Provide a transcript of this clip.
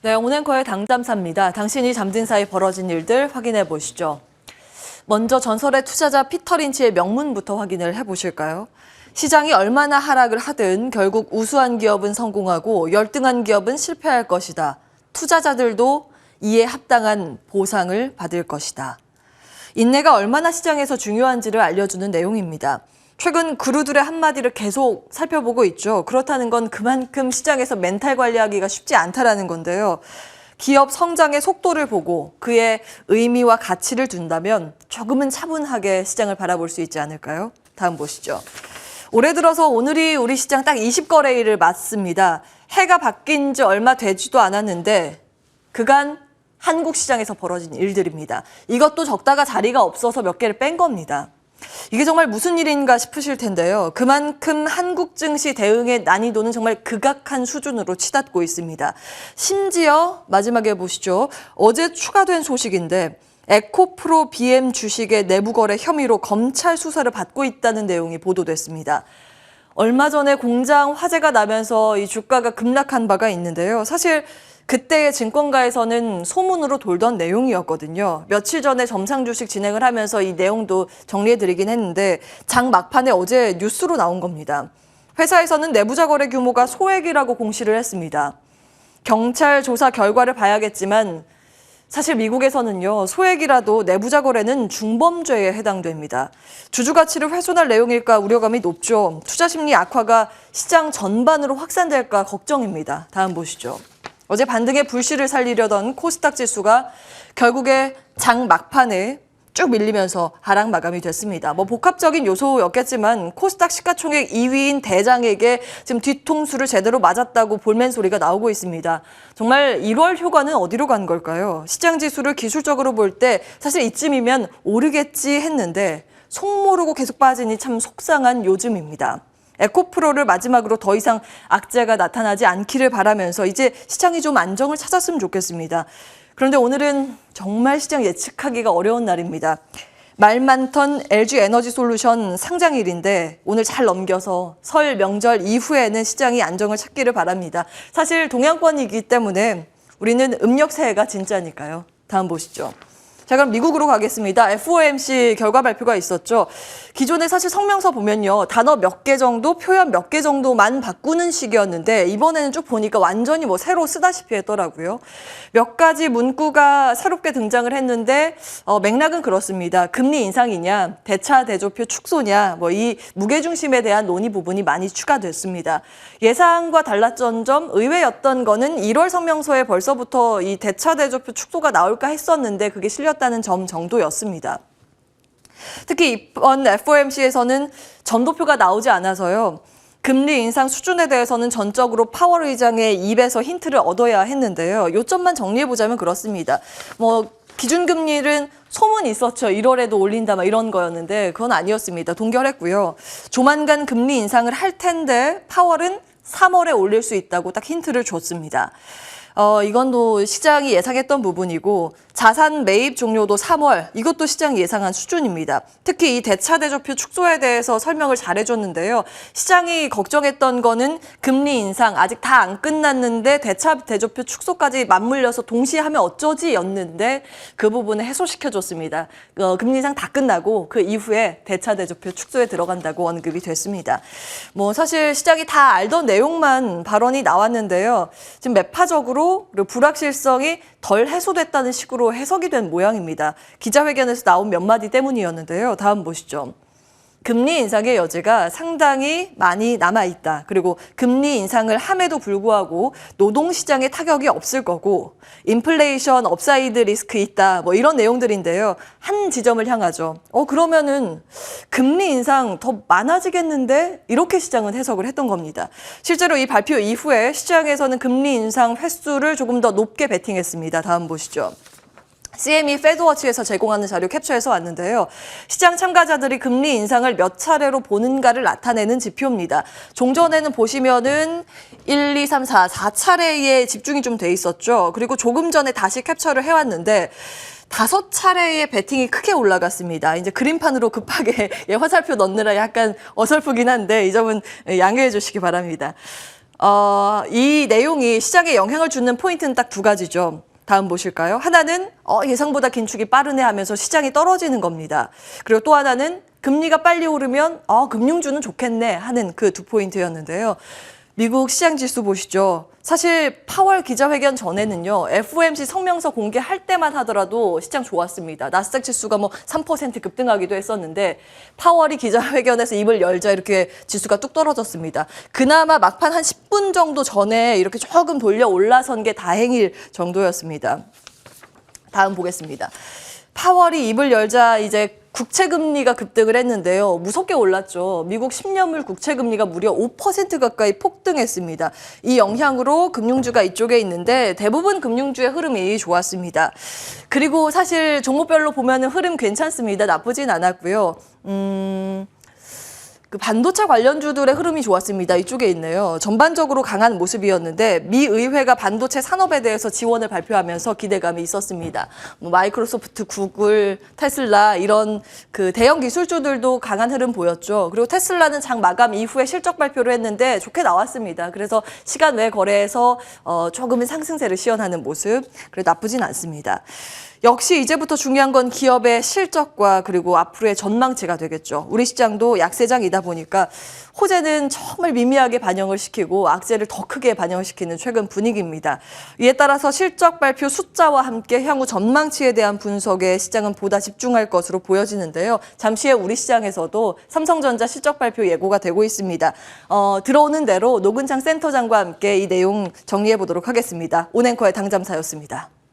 네, 온앵커의 당담사입니다. 당신이 잠든 사이 벌어진 일들 확인해 보시죠. 먼저 전설의 투자자 피터 린치의 명문부터 확인을 해보실까요? 시장이 얼마나 하락을 하든 결국 우수한 기업은 성공하고 열등한 기업은 실패할 것이다. 투자자들도 이에 합당한 보상을 받을 것이다. 인내가 얼마나 시장에서 중요한지를 알려주는 내용입니다. 최근 그루들의 한마디를 계속 살펴보고 있죠. 그렇다는 건 그만큼 시장에서 멘탈 관리하기가 쉽지 않다라는 건데요. 기업 성장의 속도를 보고 그의 의미와 가치를 둔다면 조금은 차분하게 시장을 바라볼 수 있지 않을까요? 다음 보시죠. 올해 들어서 오늘이 우리 시장 딱 20거래일을 맞습니다. 해가 바뀐 지 얼마 되지도 않았는데 그간 한국 시장에서 벌어진 일들입니다. 이것도 적다가 자리가 없어서 몇 개를 뺀 겁니다. 이게 정말 무슨 일인가 싶으실 텐데요. 그만큼 한국 증시 대응의 난이도는 정말 극악한 수준으로 치닫고 있습니다. 심지어 마지막에 보시죠. 어제 추가된 소식인데 에코프로 BM 주식의 내부 거래 혐의로 검찰 수사를 받고 있다는 내용이 보도됐습니다. 얼마 전에 공장 화재가 나면서 이 주가가 급락한 바가 있는데요. 사실 그때의 증권가에서는 소문으로 돌던 내용이었거든요. 며칠 전에 점상 주식 진행을 하면서 이 내용도 정리해드리긴 했는데 장 막판에 어제 뉴스로 나온 겁니다. 회사에서는 내부자 거래 규모가 소액이라고 공시를 했습니다. 경찰 조사 결과를 봐야겠지만 사실 미국에서는요, 소액이라도 내부자 거래는 중범죄에 해당됩니다. 주주 가치를 훼손할 내용일까 우려감이 높죠. 투자 심리 악화가 시장 전반으로 확산될까 걱정입니다. 다음 보시죠. 어제 반등의 불씨를 살리려던 코스닥 지수가 결국에 장 막판에 쭉 밀리면서 하락 마감이 됐습니다. 복합적인 요소였겠지만 코스닥 시가총액 2위인 대장에게 지금 뒤통수를 제대로 맞았다고 볼멘 소리가 나오고 있습니다. 정말 1월 효과는 어디로 간 걸까요? 시장 지수를 기술적으로 볼 때 사실 이쯤이면 오르겠지 했는데 속 모르고 계속 빠지니 참 속상한 요즘입니다. 에코프로를 마지막으로 더 이상 악재가 나타나지 않기를 바라면서 이제 시장이 좀 안정을 찾았으면 좋겠습니다. 그런데 오늘은 정말 시장 예측하기가 어려운 날입니다. 말 많던 LG에너지솔루션 상장일인데 오늘 잘 넘겨서 설 명절 이후에는 시장이 안정을 찾기를 바랍니다. 사실 동양권이기 때문에 우리는 음력 새해가 진짜니까요. 다음 보시죠. 자, 그럼 미국으로 가겠습니다. FOMC 결과 발표가 있었죠. 기존에 사실 성명서 보면요. 단어 몇 개 정도, 표현 몇 개 정도만 바꾸는 식이었는데 이번에는 쭉 보니까 완전히 새로 쓰다시피 했더라고요. 몇 가지 문구가 새롭게 등장을 했는데 맥락은 그렇습니다. 금리 인상이냐, 대차 대조표 축소냐, 이 무게중심에 대한 논의 부분이 많이 추가됐습니다. 예상과 달랐던 점 의외였던 거는 1월 성명서에 벌써부터 이 대차 대조표 축소가 나올까 했었는데 그게 실렸다는 점 정도였습니다. 특히 이번 FOMC에서는 전도표가 나오지 않아서요. 금리 인상 수준에 대해서는 전적으로 파월 의장의 입에서 힌트를 얻어야 했는데요. 요점만 정리해보자면 그렇습니다. 기준금리는 소문이 있었죠. 1월에도 올린다 이런 거였는데 그건 아니었습니다. 동결했고요. 조만간 금리 인상을 할 텐데 파월은 3월에 올릴 수 있다고 딱 힌트를 줬습니다. 이건 또 시장이 예상했던 부분이고 자산 매입 종료도 3월, 이것도 시장이 예상한 수준입니다. 특히 이 대차 대조표 축소에 대해서 설명을 잘해줬는데요. 시장이 걱정했던 거는 금리 인상 아직 다 안 끝났는데 대차 대조표 축소까지 맞물려서 동시에 하면 어쩌지였는데 그 부분을 해소시켜줬습니다. 금리 인상 다 끝나고 그 이후에 대차 대조표 축소에 들어간다고 언급이 됐습니다. 사실 시장이 다 알던 내용만 발언이 나왔는데요. 지금 매파적으로 그리고 불확실성이 덜 해소됐다는 식으로 해석이 된 모양입니다. 기자회견에서 나온 몇 마디 때문이었는데요. 다음 보시죠. 금리 인상의 여지가 상당히 많이 남아있다. 그리고 금리 인상을 함에도 불구하고 노동시장에 타격이 없을 거고 인플레이션 업사이드 리스크 있다. 이런 내용들인데요. 한 지점을 향하죠. 그러면은 금리 인상 더 많아지겠는데? 이렇게 시장은 해석을 했던 겁니다. 실제로 이 발표 이후에 시장에서는 금리 인상 횟수를 조금 더 높게 베팅했습니다. 다음 보시죠. CME 패드워치에서 제공하는 자료 캡처해서 왔는데요. 시장 참가자들이 금리 인상을 몇 차례로 보는가를 나타내는 지표입니다. 종전에는 보시면은 1, 2, 3, 4차례에 집중이 좀 돼 있었죠. 그리고 조금 전에 다시 캡처를 해왔는데 5차례의 베팅이 크게 올라갔습니다. 이제 그림판으로 급하게 화살표 넣느라 약간 어설프긴 한데 이 점은 양해해 주시기 바랍니다. 이 내용이 시장에 영향을 주는 포인트는 딱 두 가지죠. 다음 보실까요? 하나는 예상보다 긴축이 빠르네 하면서 시장이 떨어지는 겁니다. 그리고 또 하나는 금리가 빨리 오르면 금융주는 좋겠네 하는 그 두 포인트였는데요. 미국 시장 지수 보시죠. 사실 파월 기자회견 전에는요. FOMC 성명서 공개할 때만 하더라도 시장 좋았습니다. 나스닥 지수가 3% 급등하기도 했었는데 파월이 기자회견에서 입을 열자 이렇게 지수가 뚝 떨어졌습니다. 그나마 막판 한 10분 정도 전에 이렇게 조금 돌려 올라선 게 다행일 정도였습니다. 다음 보겠습니다. 파월이 입을 열자 이제 국채금리가 급등을 했는데요. 무섭게 올랐죠. 미국 10년물 국채금리가 무려 5% 가까이 폭등했습니다. 이 영향으로 금융주가 이쪽에 있는데 대부분 금융주의 흐름이 좋았습니다. 그리고 사실 종목별로 보면 흐름 괜찮습니다. 나쁘진 않았고요. 그 반도체 관련주들의 흐름이 좋았습니다. 이쪽에 있네요. 전반적으로 강한 모습이었는데 미 의회가 반도체 산업에 대해서 지원을 발표하면서 기대감이 있었습니다. 마이크로소프트, 구글, 테슬라 이런 그 대형 기술주들도 강한 흐름 보였죠. 그리고 테슬라는 장 마감 이후에 실적 발표를 했는데 좋게 나왔습니다. 그래서 시간 외 거래에서 조금은 상승세를 시연하는 모습. 그래도 나쁘진 않습니다. 역시 이제부터 중요한 건 기업의 실적과 그리고 앞으로의 전망치가 되겠죠. 우리 시장도 약세장이다 보니까 호재는 정말 미미하게 반영을 시키고 악재를 더 크게 반영을 시키는 최근 분위기입니다. 이에 따라서 실적 발표 숫자와 함께 향후 전망치에 대한 분석에 시장은 보다 집중할 것으로 보여지는데요. 잠시 후에 우리 시장에서도 삼성전자 실적 발표 예고가 되고 있습니다. 들어오는 대로 노근창 센터장과 함께 이 내용 정리해 보도록 하겠습니다. 온앵커의 당잠사였습니다.